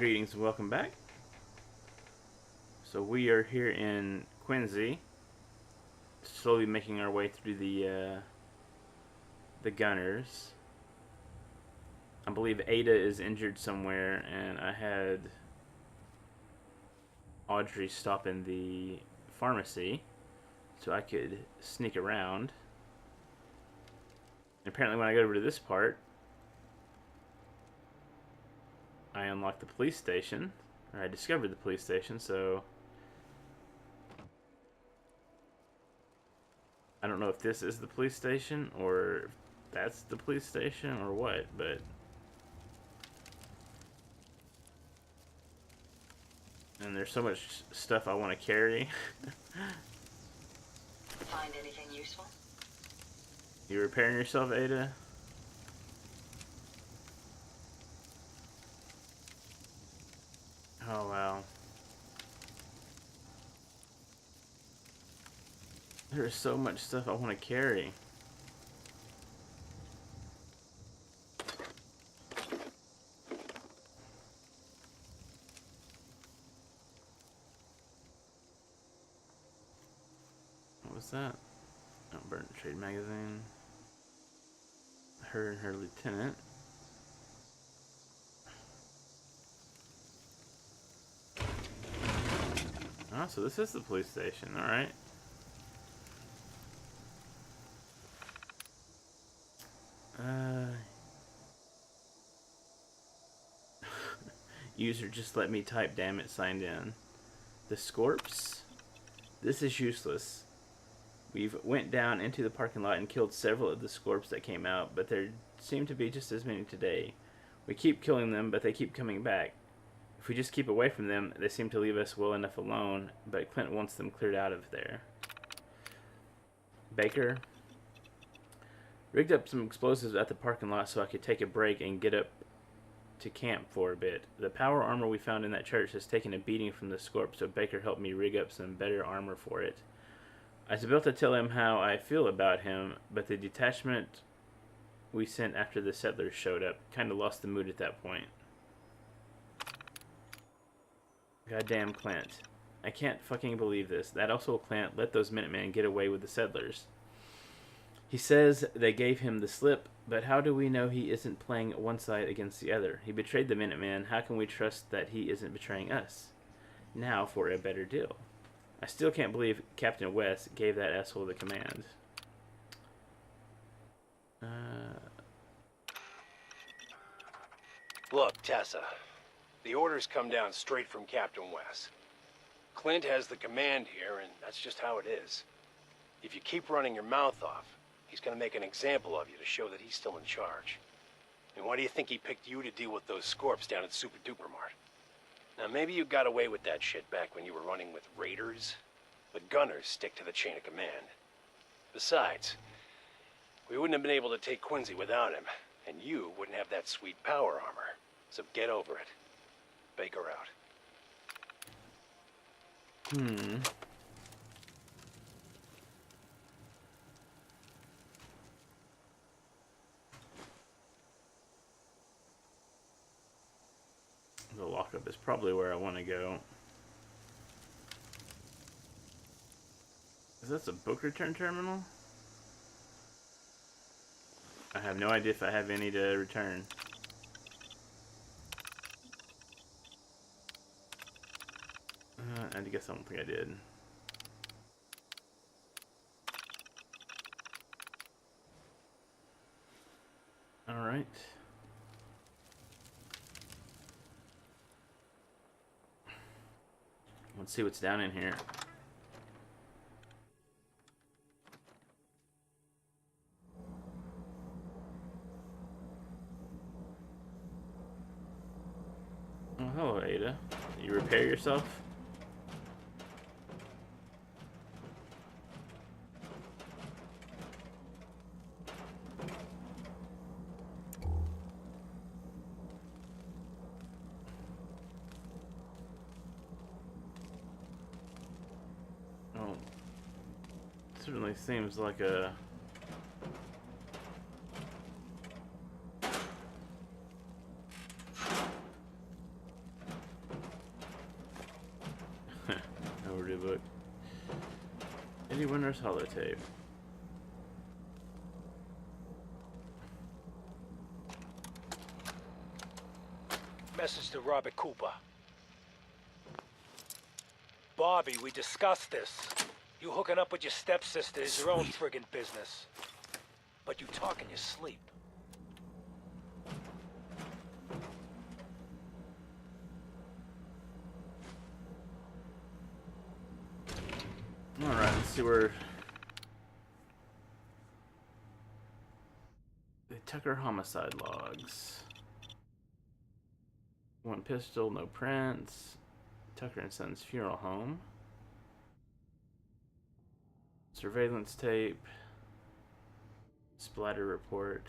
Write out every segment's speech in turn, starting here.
Greetings and welcome back. So we are here in Quincy, slowly making our way through the gunners. I believe Ada is injured somewhere, and I had Audrey stop in the pharmacy so I could sneak around. And apparently when I go over to this part, I unlocked the police station, or I discovered the police station, so I don't know if this is the police station or if that's the police station or what, but and there's so much stuff I want to carry. Find anything useful? You repairing yourself, Ada? Oh wow. There's so much stuff I want to carry. What was that? Oh, burnt trade magazine. Her and her lieutenant. Oh, so this is the police station. Alright. User just let me type, damn it, signed in. The Scorps? This is useless. We've went down into the parking lot and killed several of the Scorps that came out, but there seem to be just as many today. We keep killing them, but they keep coming back. If we just keep away from them, they seem to leave us well enough alone, but Clint wants them cleared out of there. Baker. Rigged up some explosives at the parking lot so I could take a break and get up to camp for a bit. The power armor we found in that church has taken a beating from the Scorp, so Baker helped me rig up some better armor for it. I was about to tell him how I feel about him, but the detachment we sent after the settlers showed up kind of lost the mood at that point. Goddamn Clint. I can't fucking believe this. That asshole Clint let those Minutemen get away with the settlers. He says they gave him the slip, but how do we know he isn't playing one side against the other? He betrayed the Minutemen. How can we trust that he isn't betraying us? Now for a better deal. I still can't believe Captain West gave that asshole the command. Look, Tessa. The orders come down straight from Captain West. Clint has the command here, and that's just how it is. If you keep running your mouth off, he's gonna make an example of you to show that he's still in charge. And why do you think he picked you to deal with those Scorps down at Super Duper Mart? Now, maybe you got away with that shit back when you were running with raiders, but gunners stick to the chain of command. Besides, we wouldn't have been able to take Quincy without him, and you wouldn't have that sweet power armor. So get over it. Baker out. The lockup is probably where I want to go. Is this a book return terminal? I have no idea if I have any to return. I guess I don't think I did. Alright. Let's see what's down in here. Oh, hello, Ada. You repair yourself? Oh, certainly seems like a book. Eddie Winter's holotape. Message to Robert Cooper. Bobby, we discussed this. You hooking up with your stepsister is your own friggin' business. But you talk in your sleep. Alright, let's see where... The Tucker homicide logs. One pistol, no prints. Tucker and Son's funeral home. Surveillance tape. Splatter report.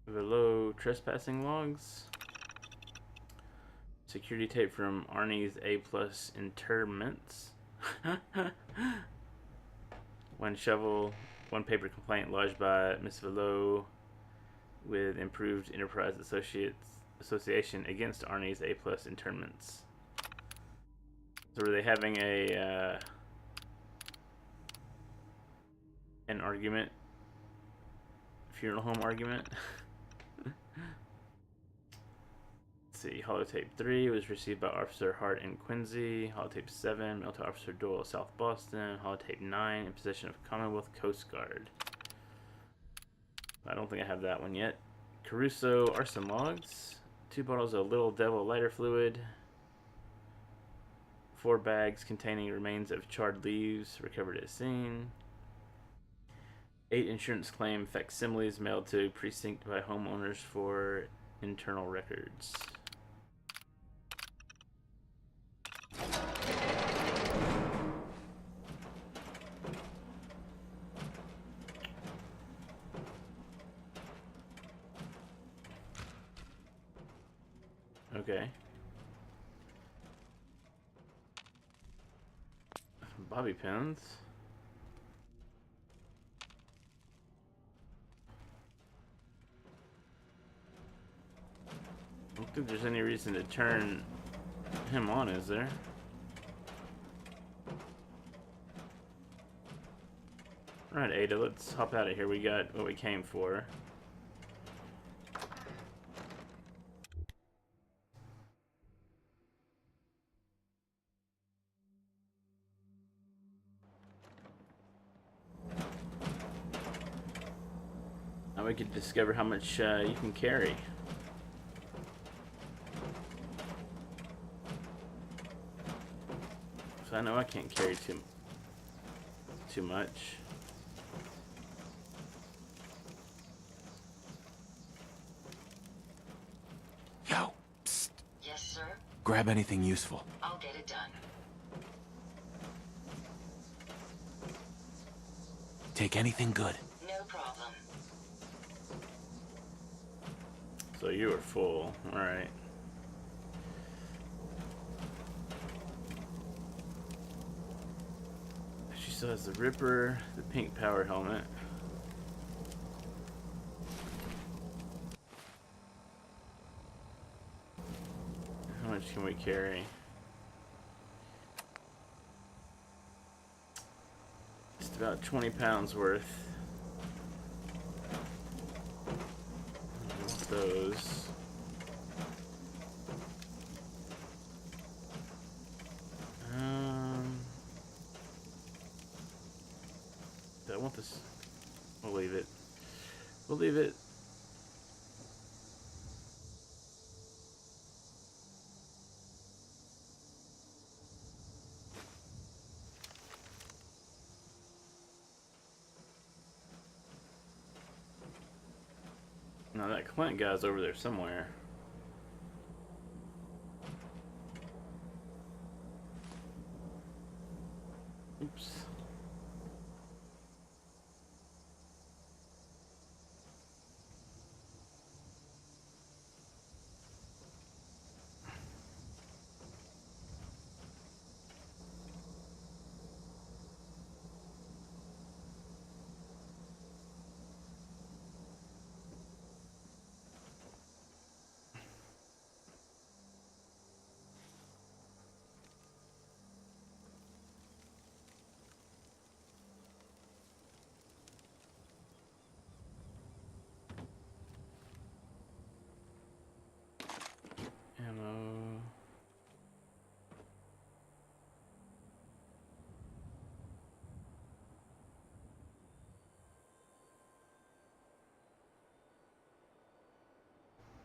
Below trespassing logs. Security tape from Arnie's A+ interments. One shovel, one paper complaint lodged by Miss Velo with Improved Enterprise Association against Arnie's A+ interments. So were they having an argument? Funeral home argument? Let's see, holotape 3 was received by Officer Hart in Quincy. Holotape 7, mailed to Officer Doyle, South Boston. Holotape 9, in possession of Commonwealth Coast Guard. I don't think I have that one yet. Caruso arson logs. 2 bottles of Little Devil lighter fluid. 4 bags containing remains of charred leaves recovered at scene. 8 insurance claim facsimiles mailed to precinct by homeowners for internal records. Okay. Bobby pins. I don't think there's any reason to turn him on, is there? Alright, Ada, let's hop out of here. We got what we came for. Now we could discover how much you can carry. So I know I can't carry too much. Yo, psst. Yes, sir? Grab anything useful. I'll get it done. Take anything good. No problem. So you are full. Alright. She still has the Ripper, the pink power helmet. How much can we carry? Just about 20 pounds worth. I want those. I want this. We'll leave it. We'll leave it. Now that Clint guy's over there somewhere. Oops.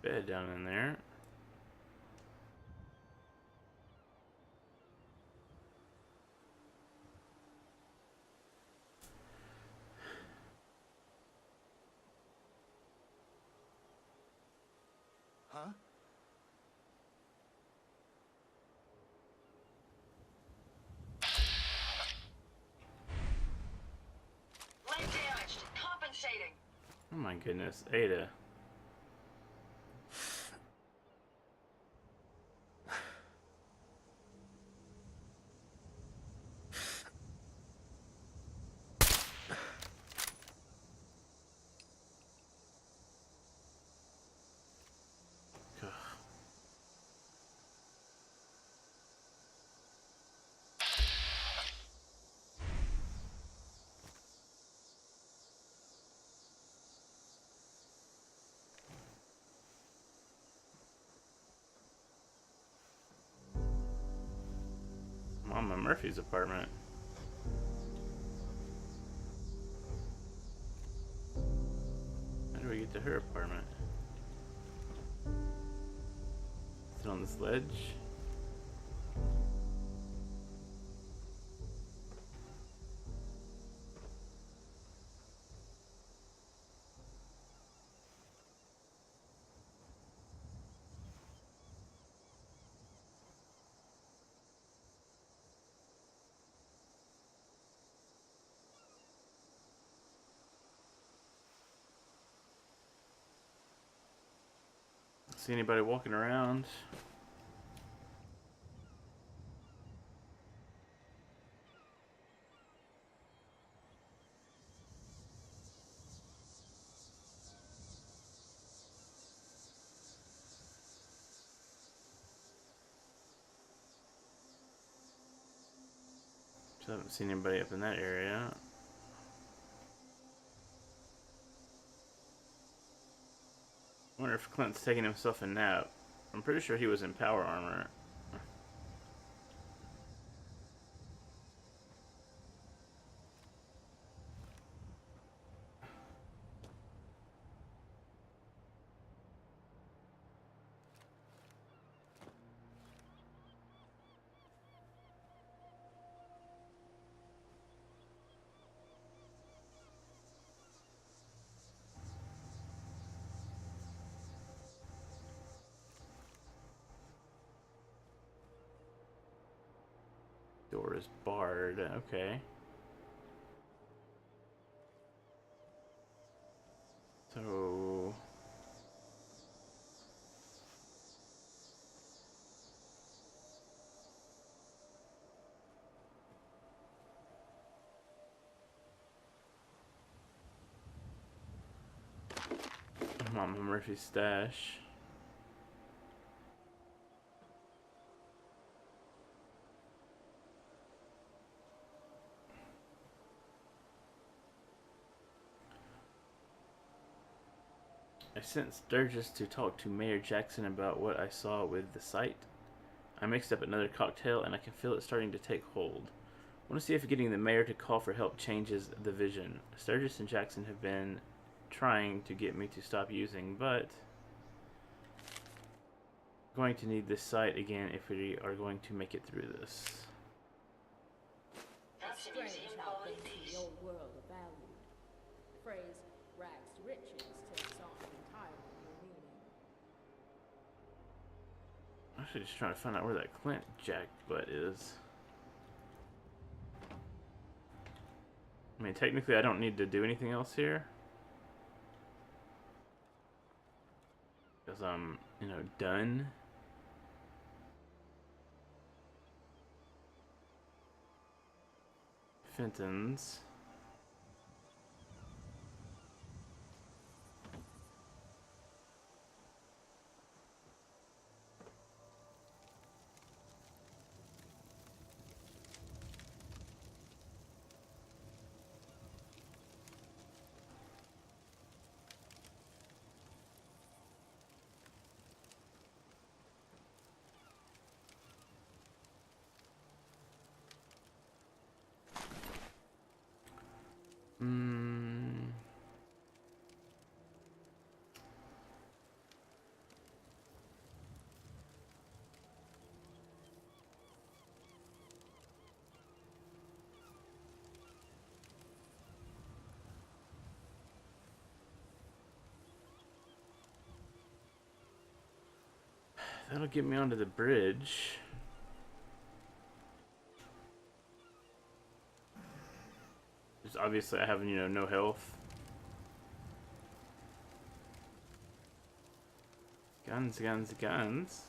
bed down in there. Huh? Leg damaged. Compensating. Oh my goodness, Ada. Mama Murphy's apartment. How do we get to her apartment? Is it on this ledge? See anybody walking around? I haven't seen anybody up in that area. I wonder if Clint's taking himself a nap. I'm pretty sure he was in power armor. Door is barred. Okay. So... Mama Murphy's stash. I sent Sturgis to talk to Mayor Jackson about what I saw with the site. I mixed up another cocktail and I can feel it starting to take hold. I want to see if getting the mayor to call for help changes the vision. Sturgis and Jackson have been trying to get me to stop using, but I'm going to need this site again if we are going to make it through this. That's a Strange museum how quality things in piece. the old world are valued. The phrase rags to riches takes on an entirely new meaning. I'm actually just trying to find out where that Clint jackbutt is. I mean, technically I don't need to do anything else here. Because I'm, you know, done. Fenton's. That'll get me onto the bridge. Just obviously I have, you know, no health. Guns, guns, guns.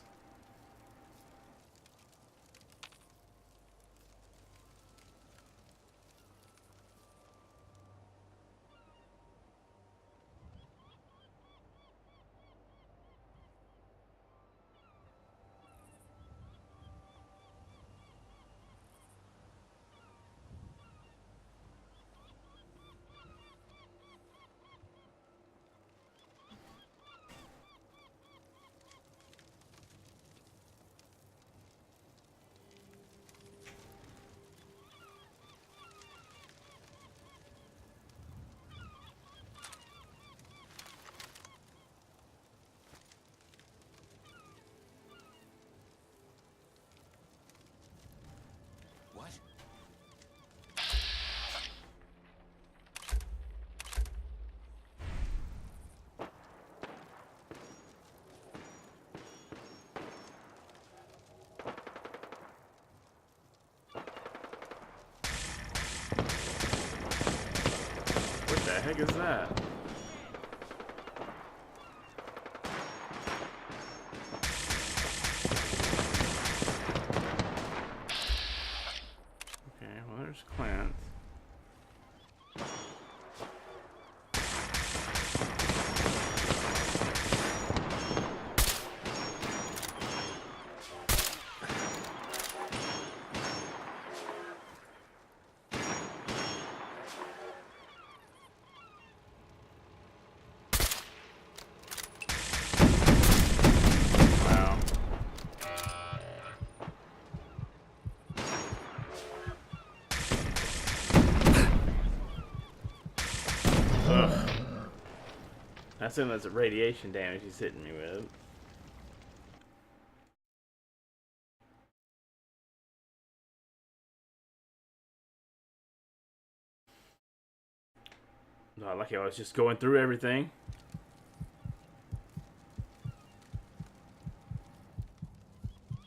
What? What the heck is that? Okay, well there's Clint. Wow. Ugh. I assume that's radiation damage he's hitting me with. Not like I was just going through everything.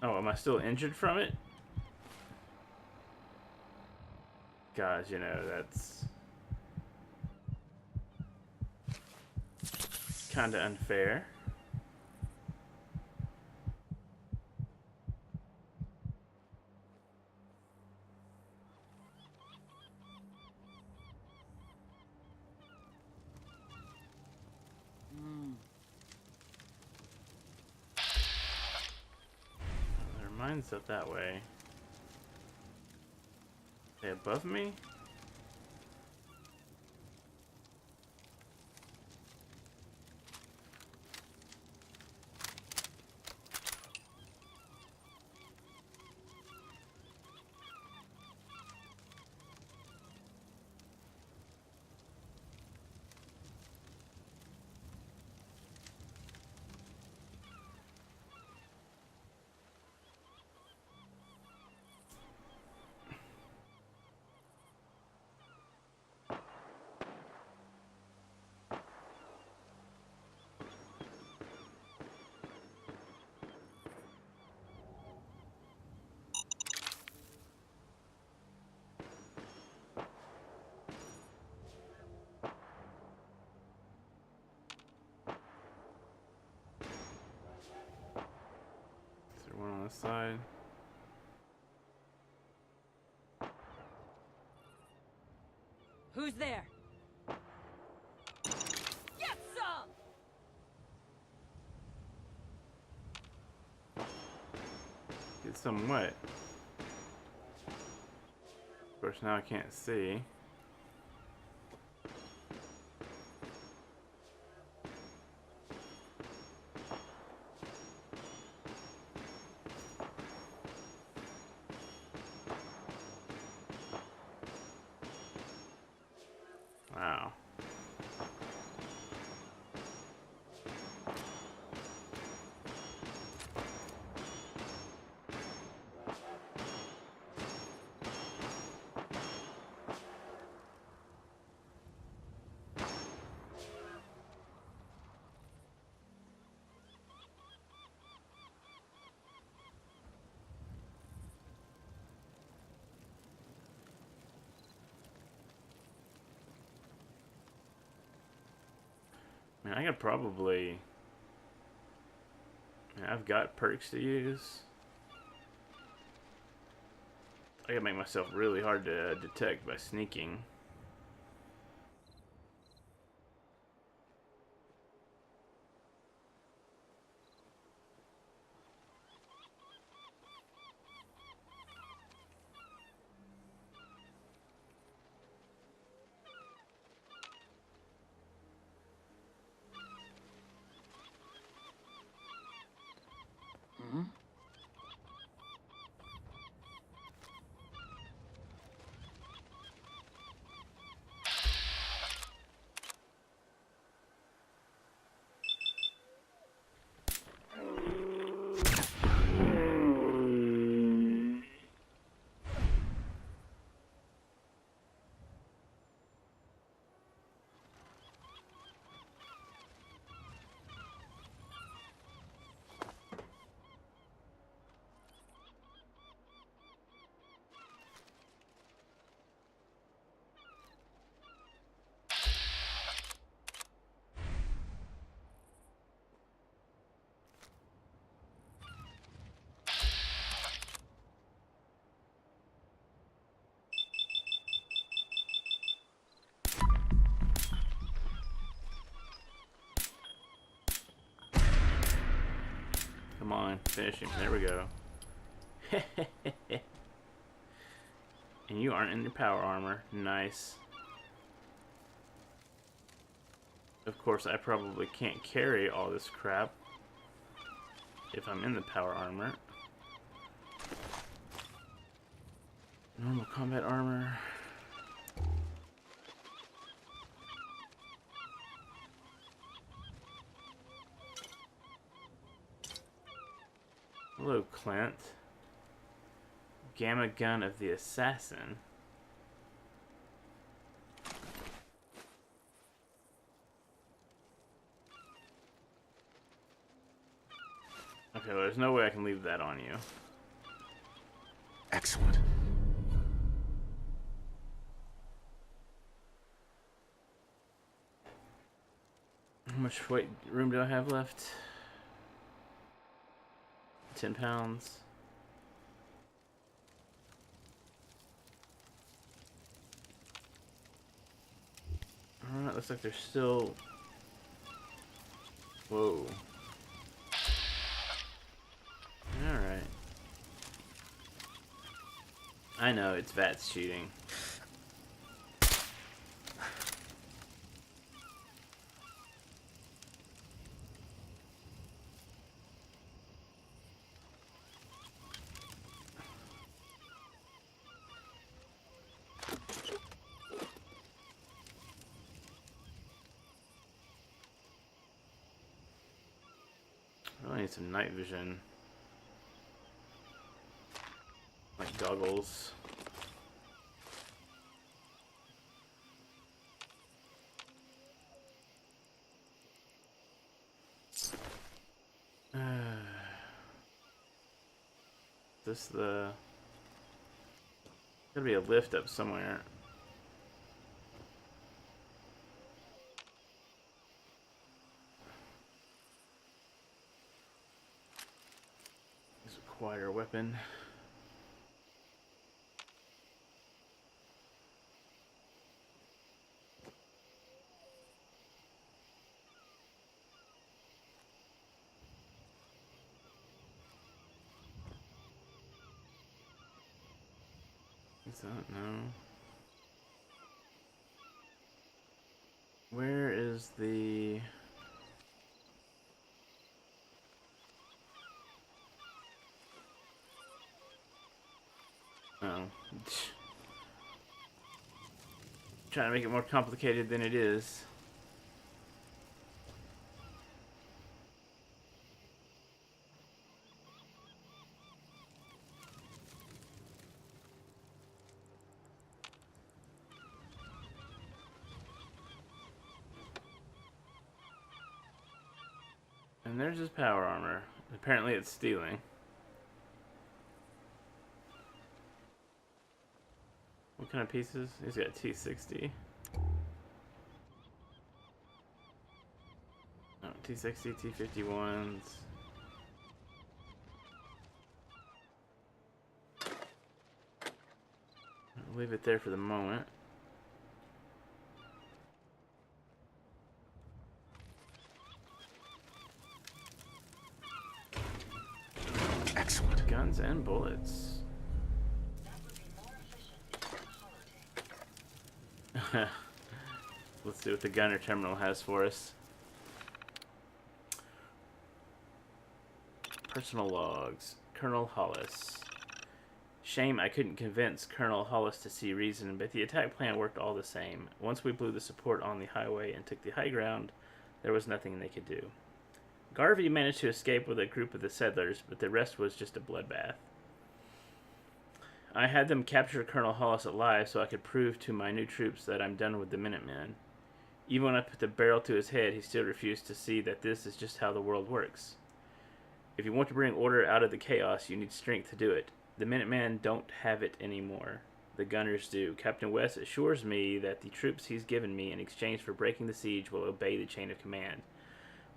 Oh, am I still injured from it? God, you know, that's kind of unfair. Their mine's up that way. They above me? Is there one on this side? Who's there? Get some! Get some wet. Of course, now I can't see. Wow. Man, I could probably... Man, I've got perks to use. I gotta make myself really hard to detect by sneaking. Come on, finish him. There we go. And you aren't in your power armor. Nice. Of course, I probably can't carry all this crap if I'm in the power armor. Normal combat armor. Hello, Clint. Gamma gun of the assassin. Okay, well, there's no way I can leave that on you. Excellent. How much weight room do I have left? 10 pounds. Alright, looks like there's still... Whoa. Alright. I know, it's VATS cheating. I really need some night vision. Like goggles. This the... Gotta be a lift up somewhere. Let's acquire a weapon. Is that no? Where is the... Oh. Trying to make it more complicated than it is. And there's his power armor. Apparently it's stealing. What kind of pieces? He's got T60. T60, T51s. I'll leave it there for the moment. Excellent. Guns and bullets. Let's see what the gunner terminal has for us. Personal logs. Colonel Hollis. Shame I couldn't convince Colonel Hollis to see reason, but the attack plan worked all the same. Once we blew the support on the highway and took the high ground, there was nothing they could do. Garvey managed to escape with a group of the settlers, but the rest was just a bloodbath. I had them capture Colonel Hollis alive so I could prove to my new troops that I'm done with the Minutemen. Even when I put the barrel to his head, he still refused to see that this is just how the world works. If you want to bring order out of the chaos, you need strength to do it. The Minutemen don't have it anymore. The gunners do. Captain West assures me that the troops he's given me in exchange for breaking the siege will obey the chain of command.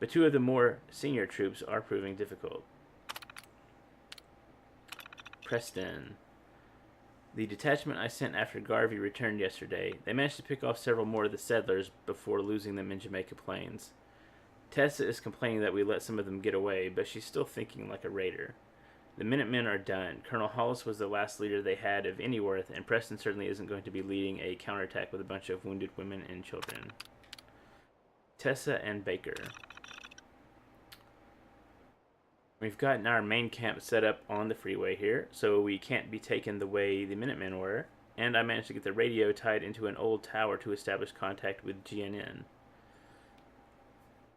But two of the more senior troops are proving difficult. Preston. The detachment I sent after Garvey returned yesterday. They managed to pick off several more of the settlers before losing them in Jamaica Plains. Tessa is complaining that we let some of them get away, but she's still thinking like a raider. The Minutemen are done. Colonel Hollis was the last leader they had of any worth, and Preston certainly isn't going to be leading a counterattack with a bunch of wounded women and children. Tessa and Baker. We've gotten our main camp set up on the freeway here, so we can't be taken the way the Minutemen were, and I managed to get the radio tied into an old tower to establish contact with GNN.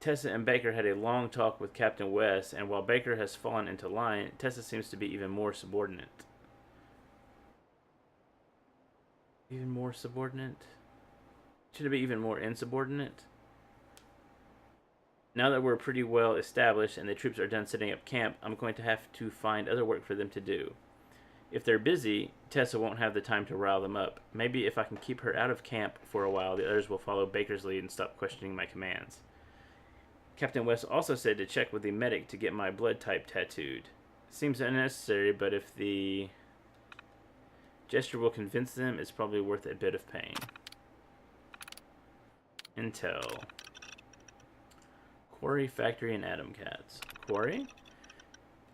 Tessa and Baker had a long talk with Captain West, and while Baker has fallen into line, Tessa seems to be even more subordinate. Even more subordinate? Should it be even more insubordinate? Now that we're pretty well established and the troops are done setting up camp, I'm going to have to find other work for them to do. If they're busy, Tessa won't have the time to rile them up. Maybe if I can keep her out of camp for a while, the others will follow Baker's lead and stop questioning my commands. Captain West also said to check with the medic to get my blood type tattooed. Seems unnecessary, but if the gesture will convince them, it's probably worth a bit of pain. Intel. Quarry, factory, and Atom Cats. Quarry?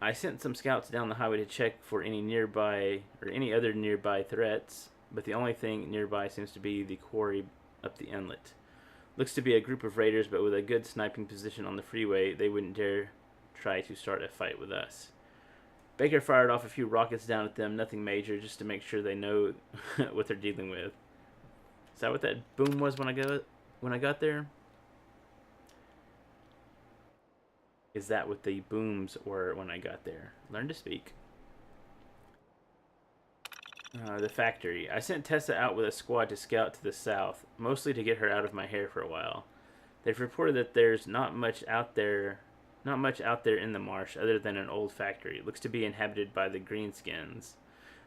I sent some scouts down the highway to check for any nearby, or any other nearby threats, but the only thing nearby seems to be the quarry up the inlet. Looks to be a group of raiders, but with a good sniping position on the freeway, they wouldn't dare try to start a fight with us. Baker fired off a few rockets down at them, nothing major, just to make sure they know what they're dealing with. Is that what that boom was when I got there? Is that what the booms were when I got there? Learn to speak. The factory. I sent Tessa out with a squad to scout to the south, mostly to get her out of my hair for a while. They've reported that there's not much out there in the marsh other than an old factory. It looks to be inhabited by the greenskins.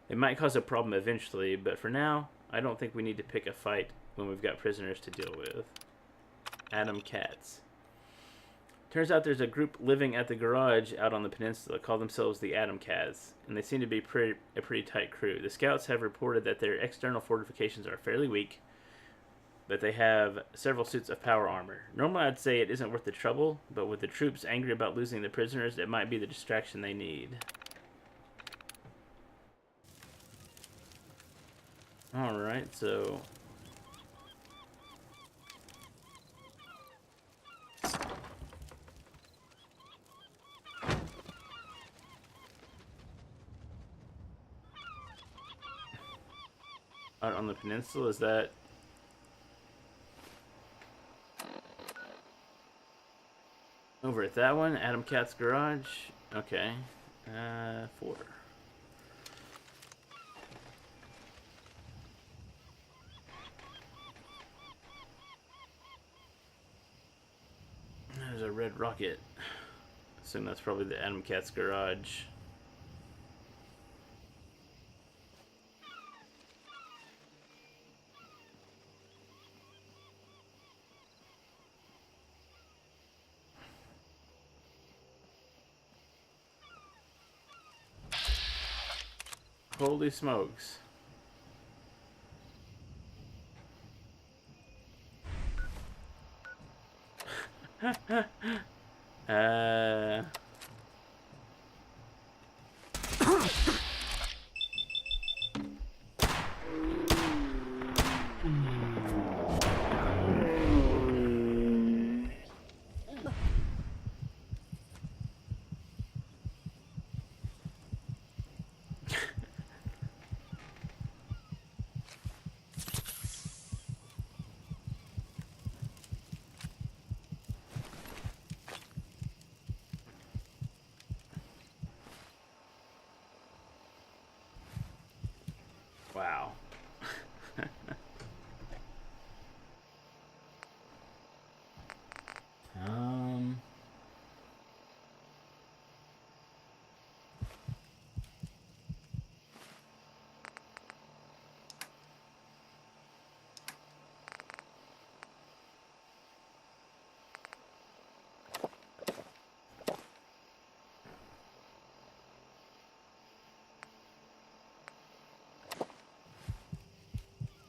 They might cause a problem eventually, but for now, I don't think we need to pick a fight when we've got prisoners to deal with. Atom Cats. Turns out there's a group living at the garage out on the peninsula, call themselves the Atom Cats, and they seem to be a pretty tight crew. The scouts have reported that their external fortifications are fairly weak, but they have several suits of power armor. Normally I'd say it isn't worth the trouble, but with the troops angry about losing the prisoners, it might be the distraction they need. Alright, so... out on the peninsula, is that... over at that one? Atom Cat's garage? Okay. 4. There's a red rocket. Assume that's probably the Atom Cat's garage. Holy smokes. uh... Wow. um...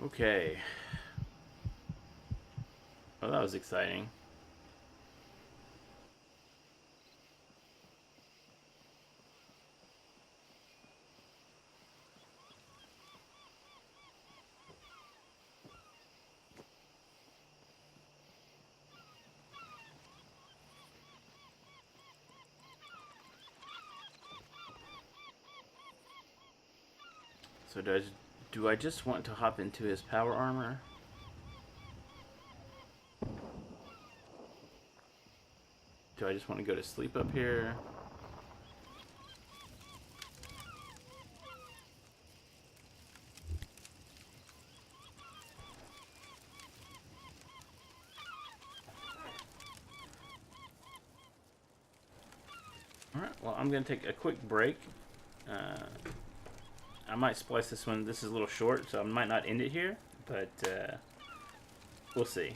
Okay. Well, that was exciting. So do I just want to hop into his power armor? Do I just want to go to sleep up here? Alright, well, I'm going to take a quick break. I might splice this one. This is a little short, so I might not end it here, but we'll see.